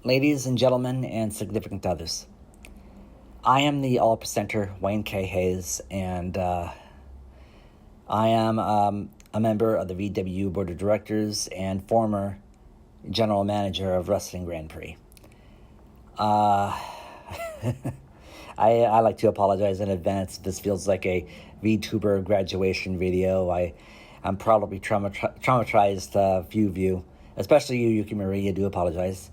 ladies and gentlemen, and significant others. I am the all presenter Wayne K. Hayes, and I am a member of the VWU Board of Directors and former General Manager of Wrestling Grand Prix. I like to apologize in advance. This feels like a VTuber graduation video. I'm probably traumatized few of you, especially you, Yuki Marie. I do apologize.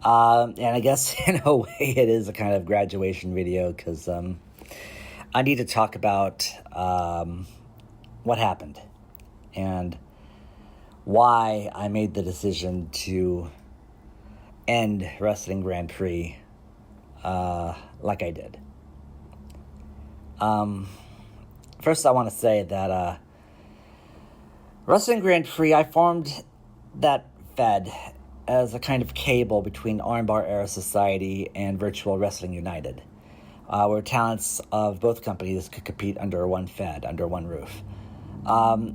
And I guess in a way it is a kind of graduation video because I need to talk about what happened and why I made the decision to end Wrestling Grand Prix like I did. First, I want to say that Wrestling Grand Prix, I formed that Fed as a kind of cable between Armbar Era Society and Virtual Wrestling United, where talents of both companies could compete under one Fed, under one roof. I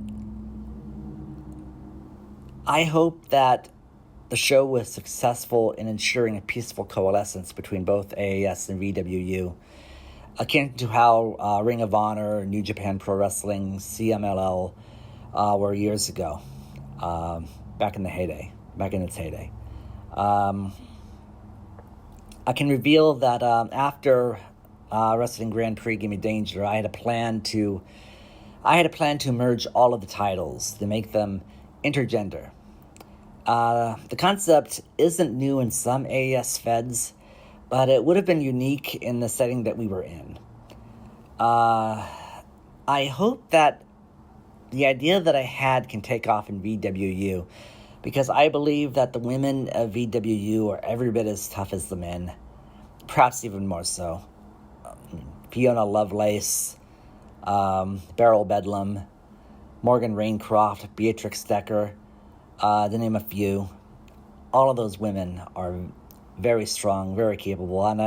hope that the show was successful in ensuring a peaceful coalescence between both AAS and VWU, akin to how Ring of Honor, New Japan Pro Wrestling, CMLL were years ago, back in its heyday. I can reveal that after Wrestling Grand Prix Gimme Danger, I had a plan to merge all of the titles to make them intergender. The concept isn't new in some AES feds, but it would have been unique in the setting that we were in. I hope that the idea that I had can take off in VWU, because I believe that the women of VWU are every bit as tough as the men, perhaps even more so. Fiona Lovelace, Beryl Bedlam, Morgan Raincroft, Beatrix Decker, to name a few. All of those women are very strong, very capable, and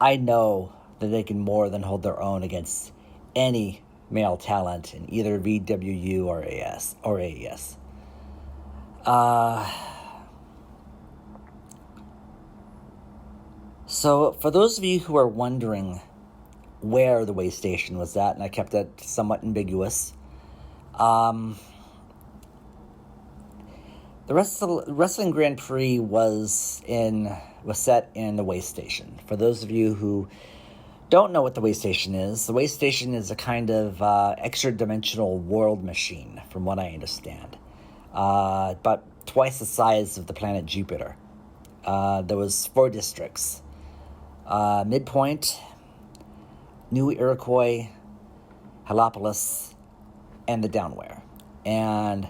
I know that they can more than hold their own against any male talent in either VWU or AES. So for those of you who are wondering where the way station was at, and I kept it somewhat ambiguous, the Wrestling Grand Prix was set in the way station. For those of you who don't know what the way station is, the way station is a kind of extra-dimensional world machine, from what I understand. About twice the size of the planet Jupiter. There was 4 districts. Midpoint, New Iroquois, Helopolis, and the Downware. And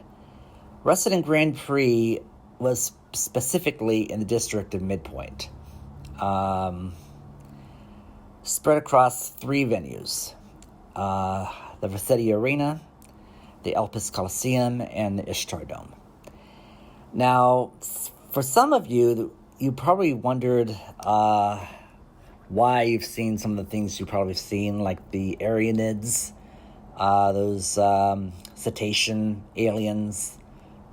Wrestling Grand Prix was specifically in the district of Midpoint. Spread across 3 venues. The Vassetti Arena, the Elpis Coliseum, and the Ishtar Dome. Now, for some of you, you probably wondered why you've seen some of the things you've probably seen, like the Aryanids, those cetacean aliens,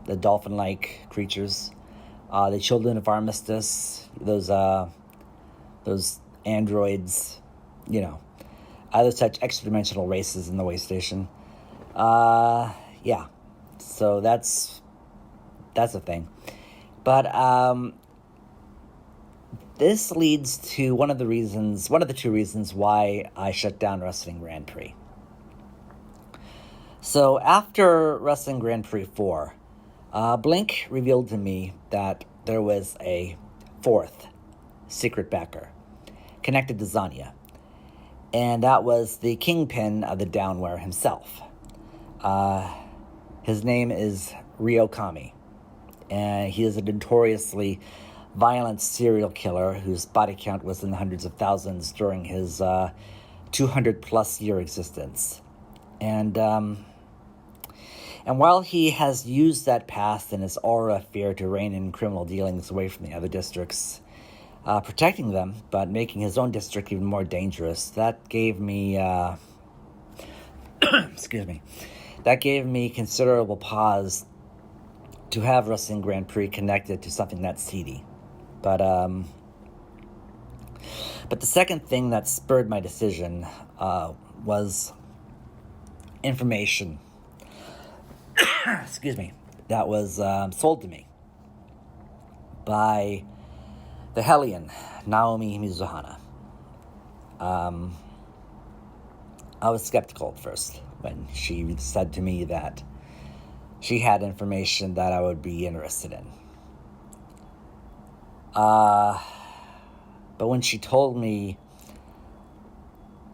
the dolphin-like creatures, the Children of Armistice, those androids, other such extra-dimensional races in the way station. Yeah, so that's a thing. But this leads to one of the 2 reasons why I shut down Wrestling Grand Prix. So after Wrestling Grand Prix 4, Blink revealed to me that there was a 4th secret backer connected to Zanya, and that was the kingpin of the Downware himself. His name is Ryo Kami, and he is a notoriously violent serial killer whose body count was in the hundreds of thousands during his 200-plus year existence. And while he has used that past and his aura of fear to rein in criminal dealings away from the other districts, protecting them, but making his own district even more dangerous, that gave me excuse me, that gave me considerable pause to have Wrestling Grand Prix connected to something that seedy. But the second thing that spurred my decision was information, excuse me, that was sold to me by the Hellion, Naomi Mizuhana. I was skeptical at first when she said to me that she had information that I would be interested in. But when she told me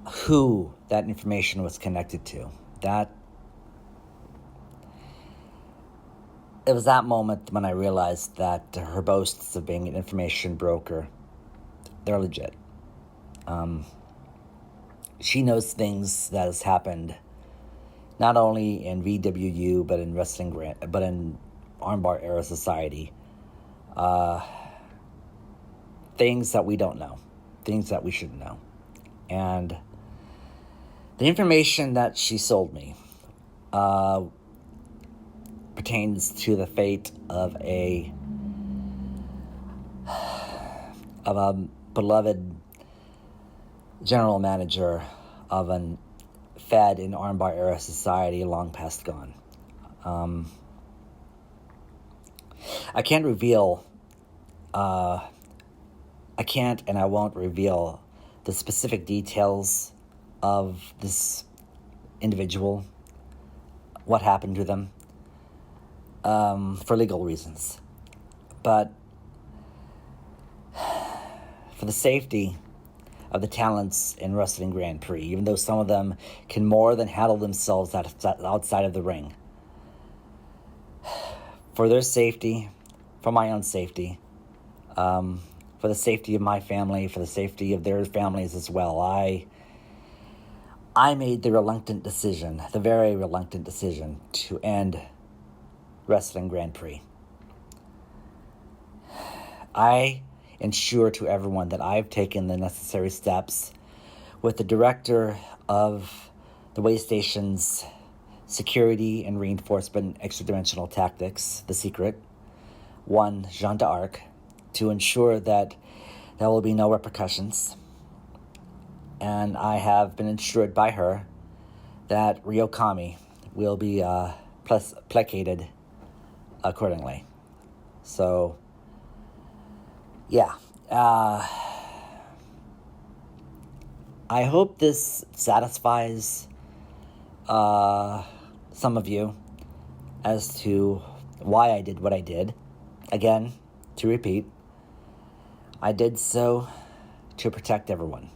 who that information was connected to, it was that moment when I realized that her boasts of being an information broker, they're legit. She knows things that has happened not only in VWU but in but in Armbar era society. Things that we don't know, things that we should know. And the information that she sold me pertains to the fate of a beloved general manager of an Fed in Armbar era society long past gone. I can't reveal, I can't and I won't reveal the specific details of this individual, what happened to them, for legal reasons. But for the safety of the talents in Wrestling Grand Prix, even though some of them can more than handle themselves outside of the ring. For their safety, for my own safety, for the safety of my family, for the safety of their families as well, I made the very reluctant decision to end Wrestling Grand Prix. I ensure to everyone that I've taken the necessary steps with the director of the way station's security and reinforcement extra-dimensional tactics, The Secret, one Jean d'Arc, to ensure that there will be no repercussions. And I have been assured by her that Ryokami will be placated accordingly. So, yeah. I hope this satisfies some of you as to why I did what I did. Again, to repeat, I did so to protect everyone.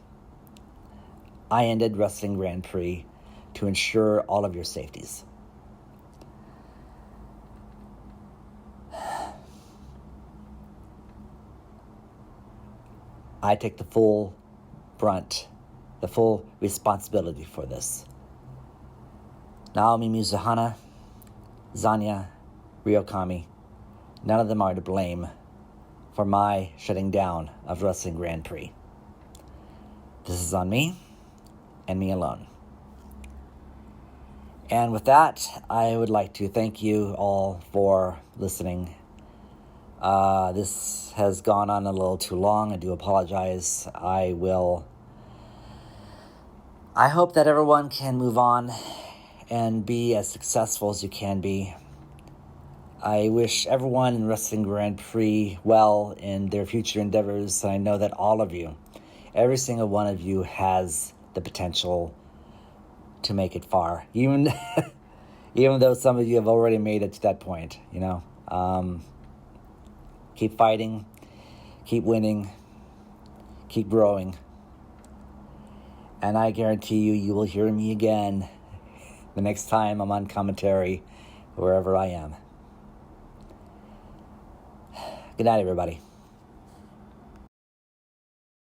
I ended Wrestling Grand Prix to ensure all of your safeties. I take the full brunt, the full responsibility for this. Naomi Mizuhana, Zanya, Ryokami, none of them are to blame for my shutting down of Wrestling Grand Prix. This is on me, and me alone. And with that, I would like to thank you all for listening. This has gone on a little too long. I do apologize. I hope that everyone can move on and be as successful as you can be. I wish everyone in Wrestling Grand Prix well in their future endeavors. I know that all of you, every single one of you, has the potential to make it far. Even though some of you have already made it to that point, Keep fighting, keep winning, keep growing. And I guarantee you will hear me again the next time I'm on commentary, wherever I am. Good night, everybody.